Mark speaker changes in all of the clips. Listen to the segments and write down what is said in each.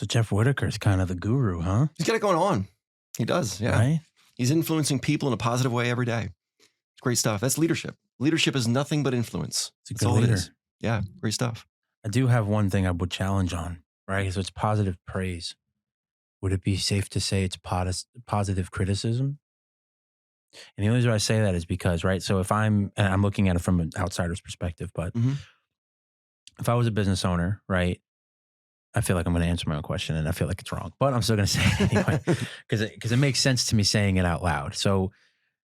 Speaker 1: So Jeff Whitaker is kind of the guru, huh?
Speaker 2: He's got it going on. He does, yeah.
Speaker 1: Right?
Speaker 2: He's influencing people in a positive way every day. It's great stuff. That's leadership. Leadership is nothing but influence.
Speaker 1: It's a
Speaker 2: That's
Speaker 1: good
Speaker 2: all
Speaker 1: leader.
Speaker 2: it is. Yeah, great stuff.
Speaker 1: I do have one thing I would challenge on, right? So it's positive praise. Would it be safe to say it's positive criticism? And the only reason I say that is because, right? So if and I'm looking at it from an outsider's perspective, but if I was a business owner, right? I feel like I'm going to answer my own question and I feel like it's wrong, but I'm still going to say it anyway because it makes sense to me saying it out loud. So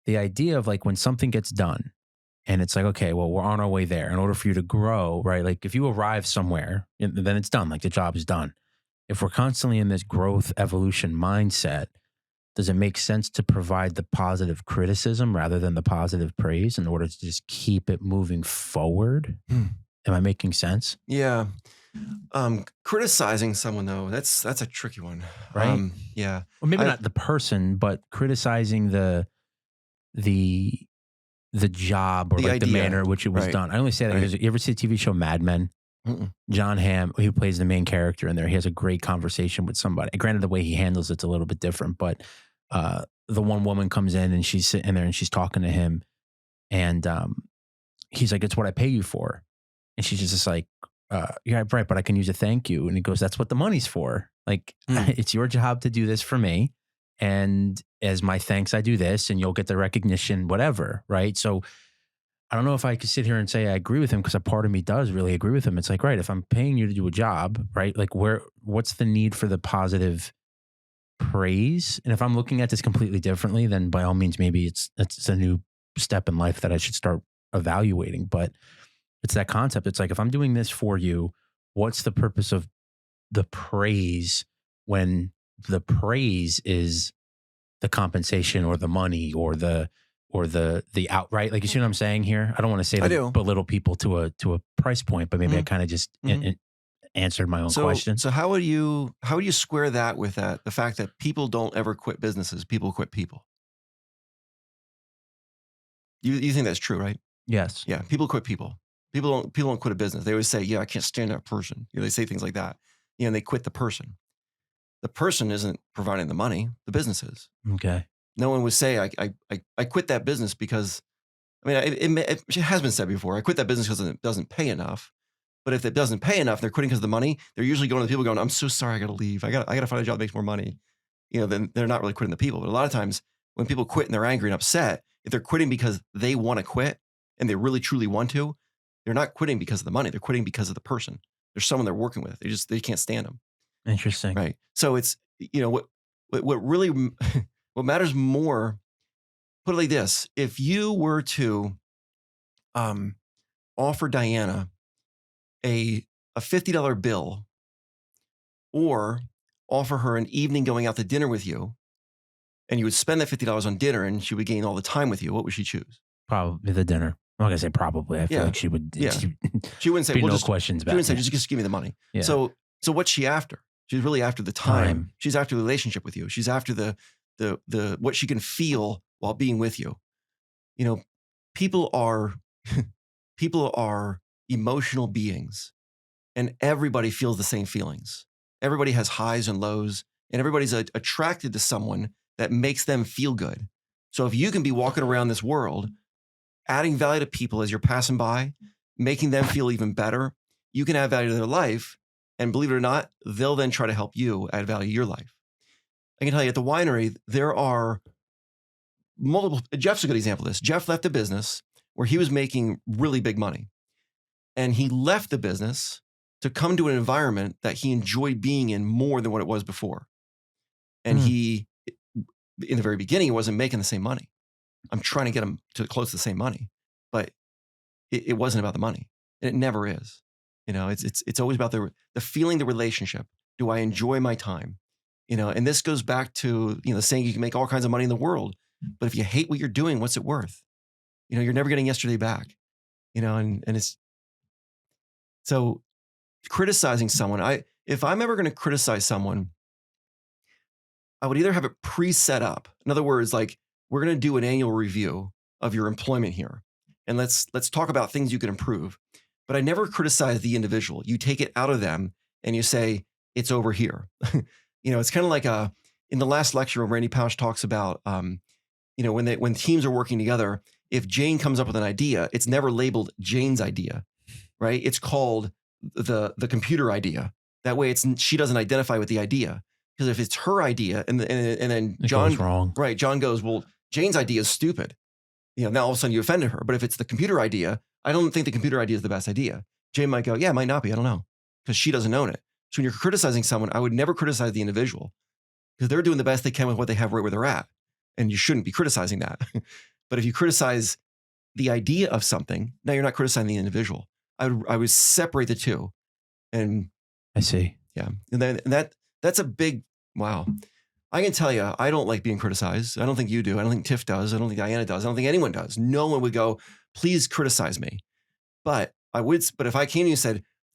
Speaker 1: the idea of like when something gets done and it's like, okay, well, we're on our way there. In order for you to grow, right? Like if you arrive somewhere, then it's done. Like the job is done. If we're constantly in this growth evolution mindset, does it make sense to provide the positive criticism rather than the positive praise in order to just keep it moving forward? Am I making sense?
Speaker 2: Yeah. Criticizing someone though, that's a tricky one.
Speaker 1: Right?
Speaker 2: Yeah.
Speaker 1: Well, maybe not the person, but criticizing the job or
Speaker 2: The
Speaker 1: like the
Speaker 2: idea.
Speaker 1: manner in which it was done. I only say that because you ever see the TV show Mad Men? John Hamm, who plays the main character in there, he has a great conversation with somebody. Granted, the way he handles it's a little bit different, but the one woman comes in and she's sitting there and she's talking to him, and he's like, "It's what I pay you for," and she's just like, "Yeah, right, but I can use a thank you," and he goes, "That's what the money's for. Like, it's your job to do this for me, and as my thanks, I do this, and you'll get the recognition, whatever." Right? So I don't know if I could sit here and say I agree with him because a part of me does really agree with him. It's like, right, if I'm paying you to do a job, right? Like what's the need for the positive praise? And if I'm looking at this completely differently, then by all means, maybe it's a new step in life that I should start evaluating. But it's that concept. It's like, if I'm doing this for you, what's the purpose of the praise when the praise is the compensation or the money or the outright, like, you see what I'm saying here? I don't want to say that belittle people to a price point, but maybe I kind of just answered my own question.
Speaker 2: So how would you square that with the fact that people don't ever quit businesses, people quit people? You think that's true, right?
Speaker 1: Yes.
Speaker 2: Yeah, people quit people. People don't quit a business. They always say, "Yeah, I can't stand that person." They say things like that. And they quit the person. The person isn't providing the money, the business is.
Speaker 1: Okay.
Speaker 2: No one would say, I quit that business because, I mean, it has been said before, I quit that business because it doesn't pay enough. But if it doesn't pay enough, they're quitting because of the money. They're usually going to the people going, "I'm so sorry, I got to leave. I got to find a job that makes more money." Then they're not really quitting the people. But a lot of times when people quit and they're angry and upset, if they're quitting because they want to quit and they really truly want to, they're not quitting because of the money. They're quitting because of the person. There's someone they're working with. They can't stand them.
Speaker 1: Interesting.
Speaker 2: Right. So it's, what really, what matters more, put it like this. If you were to offer Diana a $50 bill or offer her an evening going out to dinner with you, and you would spend that $50 on dinner and she would gain all the time with you, what would she choose?
Speaker 1: Probably the dinner. I'm not going to say probably. I feel like she would.
Speaker 2: Yeah. She wouldn't say,
Speaker 1: no questions back.
Speaker 2: She wouldn't say, just give me the money.
Speaker 1: Yeah.
Speaker 2: So what's she after? She's really after the time. She's after the relationship with you. She's after the what she can feel while being with you. People are emotional beings, and everybody feels the same feelings. Everybody has highs and lows, and everybody's attracted to someone that makes them feel good. So if you can be walking around this world, adding value to people as you're passing by, making them feel even better, you can add value to their life. And believe it or not, they'll then try to help you add value to your life. I can tell you at the winery, there are multiple. Jeff's a good example of this. Jeff left a business where he was making really big money. And he left the business to come to an environment that he enjoyed being in more than what it was before. And he, in the very beginning, he wasn't making the same money. I'm trying to get him to close to the same money, but it wasn't about the money. And it never is. It's always about the feeling, the relationship. Do I enjoy my time? And this goes back to, the saying, you can make all kinds of money in the world, but if you hate what you're doing, what's it worth? You're never getting yesterday back, and it's, so criticizing someone, if I'm ever going to criticize someone, I would either have it pre-set up. In other words, like, we're going to do an annual review of your employment here. And let's talk about things you can improve. But I never criticize the individual. You take it out of them and you say, it's over here. It's kind of like in the last lecture when Randy Pausch talks about, when teams are working together, if Jane comes up with an idea, it's never labeled Jane's idea, right? It's called the computer idea. That way she doesn't identify with the idea. Because if it's her idea and then John
Speaker 1: goes wrong.
Speaker 2: Right, John goes, well, Jane's idea is stupid. Now all of a sudden you offended her. But if it's the computer idea, I don't think the computer idea is the best idea. Jane might go, yeah, it might not be. I don't know. Because she doesn't own it. So when you're criticizing someone, I would never criticize the individual because they're doing the best they can with what they have right where they're at. And you shouldn't be criticizing that. But if you criticize the idea of something, now you're not criticizing the individual. I would separate the two. And
Speaker 1: I see.
Speaker 2: Yeah. And that's a big, wow. I can tell you, I don't like being criticized. I don't think you do. I don't think Tiff does. I don't think Diana does. I don't think anyone does. No one would go, please criticize me. But if I came to you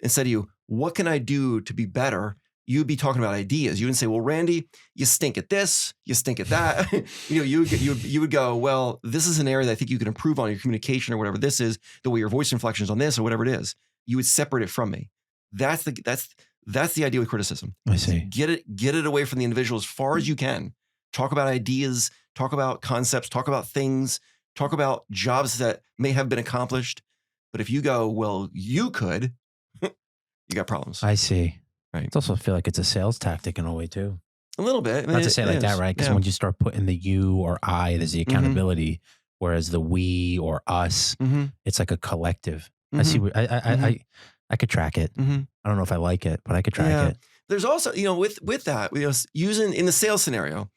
Speaker 2: and said to you, what can I do to be better? You'd be talking about ideas. You wouldn't say, well, Randy, you stink at this, you stink at that. You would go, well, this is an area that I think you can improve on your communication or whatever this is, the way your voice inflections on this or whatever it is. You would separate it from me. That's the idea with criticism.
Speaker 1: I see.
Speaker 2: Get it away from the individual as far as you can. Talk about ideas, talk about concepts, talk about things, talk about jobs that may have been accomplished. But if you go, well, you could, you got problems.
Speaker 1: I see.
Speaker 2: Right.
Speaker 1: It's also feel like it's a sales tactic in a way too.
Speaker 2: A little bit.
Speaker 1: Not to say it like that, right? Because when you start putting the you or I, there's the accountability, whereas the we or us, it's like a collective. I see. I could track it. I don't know if I like it, but I could track it.
Speaker 2: There's also, with that, using in the sales scenario,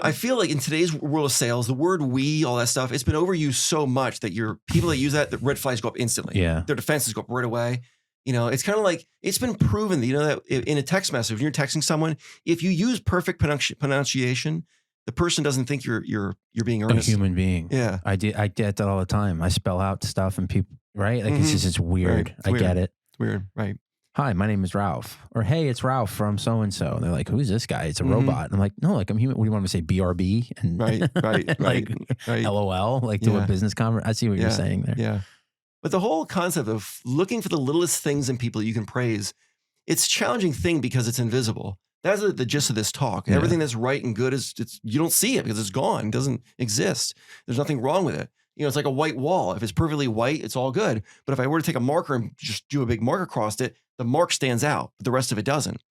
Speaker 2: I feel like in today's world of sales, the word we, all that stuff, it's been overused so much that people that use that, the red flags go up instantly.
Speaker 1: Yeah.
Speaker 2: Their defenses go up right away. It's kind of like, it's been proven that, that in a text message, when you're texting someone, if you use perfect pronunciation, the person doesn't think you're being earnest.
Speaker 1: A human being.
Speaker 2: Yeah.
Speaker 1: I get that all the time. I spell out stuff and people, right? Like it's weird.
Speaker 2: Right.
Speaker 1: I get it.
Speaker 2: It's weird. Right.
Speaker 1: Hi, my name is Ralph. Or hey, it's Ralph from so-and-so. And they're like, who's this guy? It's a robot. And I'm like, no, like I'm human. What do you want me to say? BRB? And
Speaker 2: Right.
Speaker 1: LOL, like do a business conference. I see what you're saying there.
Speaker 2: Yeah. But the whole concept of looking for the littlest things in people you can praise, it's a challenging thing because it's invisible. That's the gist of this talk. Yeah. Everything that's right and good you don't see it because it's gone. It doesn't exist. There's nothing wrong with it. It's like a white wall. If it's perfectly white, it's all good. But if I were to take a marker and just do a big mark across it, the mark stands out, but the rest of it doesn't.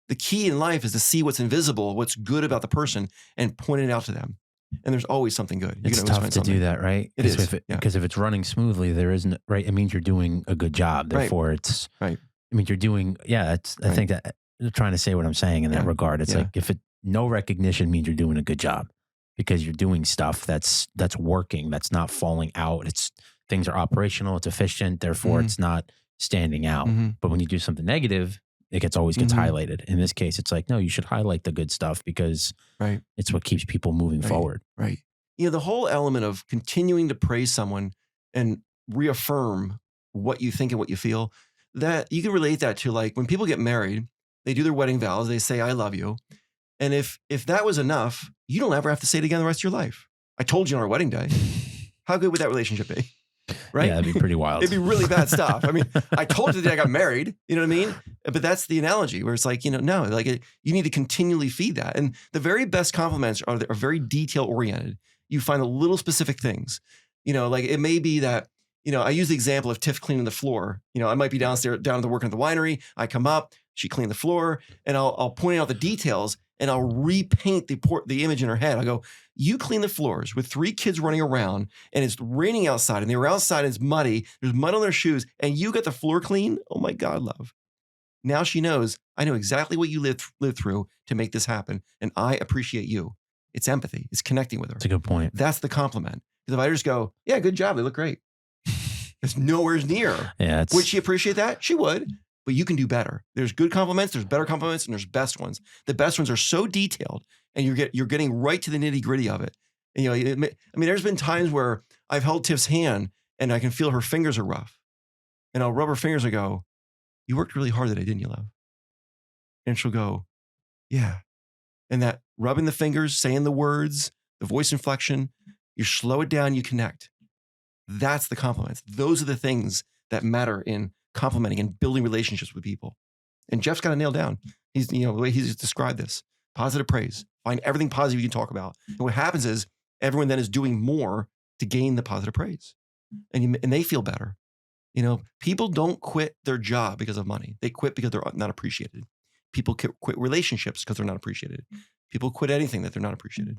Speaker 2: The key in life is to see what's invisible, what's good about the person, and point it out to them. And there's always something good.
Speaker 1: It's tough to do that, right?
Speaker 2: It is.
Speaker 1: Because if it's running smoothly, there isn't, right? It means you're doing a good job. Therefore, it's,
Speaker 2: right.
Speaker 1: I mean, you're doing, I think that I'm trying to say what I'm saying in that regard. It's like no recognition means you're doing a good job because you're doing stuff that's working, that's not falling out. Things are operational, it's efficient, therefore it's not standing out. But when you do something negative, it always gets highlighted. In this case, it's like, no, you should highlight the good stuff because it's what keeps people moving forward.
Speaker 2: Right. The whole element of continuing to praise someone and reaffirm what you think and what you feel, that you can relate that to like when people get married, they do their wedding vows, they say, I love you. And if that was enough, you don't ever have to say it again the rest of your life. I told you on our wedding day. How good would that relationship be? Right?
Speaker 1: Yeah, it'd be pretty wild.
Speaker 2: It'd be really bad stuff. I mean, I told you the day I got married, you know what I mean? But that's the analogy where it's like, no, like you need to continually feed that. And the very best compliments are very detail oriented. You find the little specific things, like it may be that, I use the example of Tiff cleaning the floor. I might be down to working at the winery. I come up, she cleaned the floor, and I'll point out the details and I'll repaint the image in her head. I go, you clean the floors with 3 kids running around and it's raining outside and they were outside and it's muddy. There's mud on their shoes and you got the floor clean. Oh my God, love. Now she knows, I know exactly what you lived through to make this happen. And I appreciate you. It's empathy. It's connecting with her.
Speaker 1: That's a good point.
Speaker 2: That's the compliment. Because if I just go, yeah, good job. They look great. It's nowhere near.
Speaker 1: Yeah,
Speaker 2: would she appreciate that? She would. But you can do better. There's good compliments, there's better compliments, and there's best ones. The best ones are so detailed, and you're getting right to the nitty gritty of it. And, there's been times where I've held Tiff's hand, and I can feel her fingers are rough, and I'll rub her fingers and go, "You worked really hard today, didn't you, love?" And she'll go, "Yeah." And that rubbing the fingers, saying the words, the voice inflection, you slow it down, you connect. That's the compliments. Those are the things that matter in complimenting and building relationships with people. And Jeff's got it nailed down. He's, the way he's described this, positive praise, find everything positive you can talk about. And what happens is everyone then is doing more to gain the positive praise, and they feel better. People don't quit their job because of money. They quit because they're not appreciated. People quit relationships because they're not appreciated. People quit anything that they're not appreciated.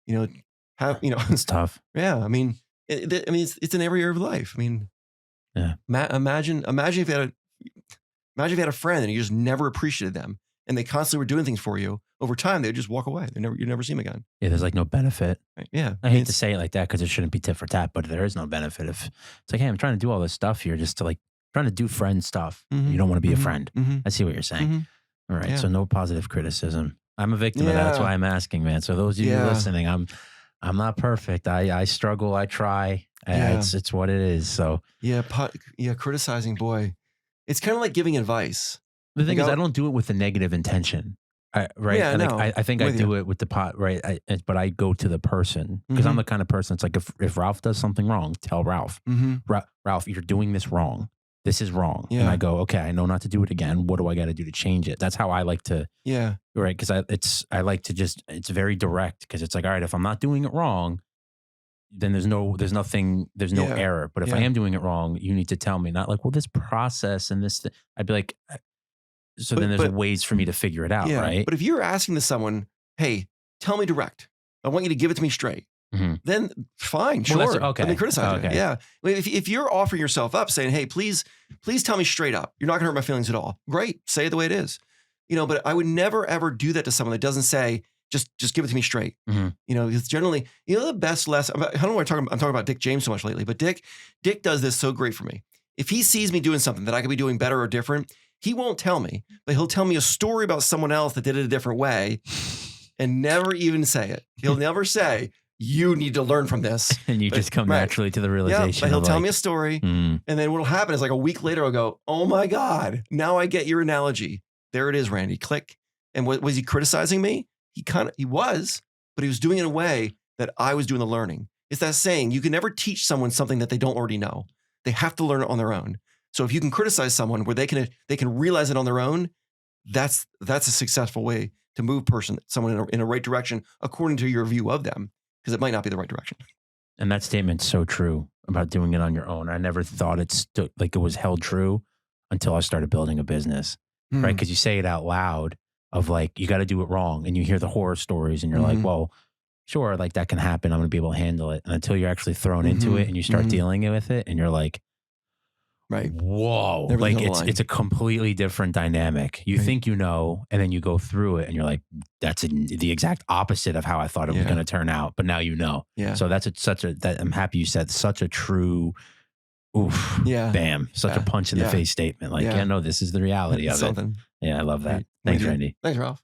Speaker 1: It's tough.
Speaker 2: Yeah. I mean, it's in every area of life. I mean,
Speaker 1: yeah.
Speaker 2: Imagine if you had a friend and you just never appreciated them, and they constantly were doing things for you. Over time, they would just walk away. You never see them again.
Speaker 1: Yeah, there's like no benefit.
Speaker 2: Right? Yeah,
Speaker 1: I hate to say it like that because it shouldn't be tit for tat, but there is no benefit. If it's like, hey, I'm trying to do all this stuff here, just to trying to do friend stuff.
Speaker 2: Mm-hmm.
Speaker 1: You don't want to be
Speaker 2: mm-hmm.
Speaker 1: a friend.
Speaker 2: Mm-hmm.
Speaker 1: I see what you're saying.
Speaker 2: Mm-hmm.
Speaker 1: All right,
Speaker 2: Yeah.
Speaker 1: so no positive criticism. I'm a victim of that. That's why I'm asking, man. So those of you listening, I'm not perfect. I struggle. I try. It's what it is. So
Speaker 2: criticizing, boy, it's kind of like giving advice.
Speaker 1: The thing is, I don't do it with a negative intention. Right.
Speaker 2: Yeah, no,
Speaker 1: I think I do it with the pot. Right. But I go to the person because I'm the kind of person. It's like if Ralph does something wrong, tell Ralph, Ralph, you're doing this wrong. This is wrong.
Speaker 2: Yeah.
Speaker 1: And I go, okay, I know not to do it again. What do I got to do to change it? That's how I like to.
Speaker 2: Yeah.
Speaker 1: Right. Because I like to it's very direct because it's like, all right, if I'm not doing it wrong, then there's no error. But if I am doing it wrong, you need to tell me, not like, well, this process and this, I'd be like, then there's ways for me to figure it out, right?
Speaker 2: But if you're asking to someone, hey, tell me direct, I want you to give it to me straight, then fine, sure.
Speaker 1: Okay.
Speaker 2: Let me criticize it. Yeah. If you're offering yourself up saying, hey, please tell me straight up, you're not going to hurt my feelings at all. Great. Say it the way it is. But I would never, ever do that to someone that doesn't say, just give it to me straight. Because generally, the best lesson, I don't know why I'm talking about Dick James so much lately, but Dick does this so great for me. If he sees me doing something that I could be doing better or different, he won't tell me, but he'll tell me a story about someone else that did it a different way and never even say it. He'll never say, you need to learn from this.
Speaker 1: And you just come naturally to the realization.
Speaker 2: Yeah, but he'll tell me a story. And then what'll happen is like a week later, I'll go, oh my God, now I get your analogy. There it is, Randy, click. And was he criticizing me? He was, but he was doing it in a way that I was doing the learning. It's that saying, you can never teach someone something that they don't already know. They have to learn it on their own. So if you can criticize someone where they can realize it on their own, that's a successful way to move someone in a right direction according to your view of them, because it might not be the right direction.
Speaker 1: And that statement's so true about doing it on your own. I never thought it was held true until I started building a business, right? Because you say it out loud of like, you got to do it wrong, and you hear the horror stories, and you're like, well, sure, like that can happen. I'm going to be able to handle it. And until you're actually thrown into it and you start dealing with it, and you're like,
Speaker 2: right.
Speaker 1: Whoa. Like it's a completely different dynamic. You think and then you go through it and you're like, that's the exact opposite of how I thought it was going to turn out. But now you know.
Speaker 2: Yeah.
Speaker 1: So I'm happy you said such a true, bam, such a punch in the face statement. Like, no, this is the reality of it. Yeah, I love that. Thanks, Randy.
Speaker 2: Thanks, Ralph.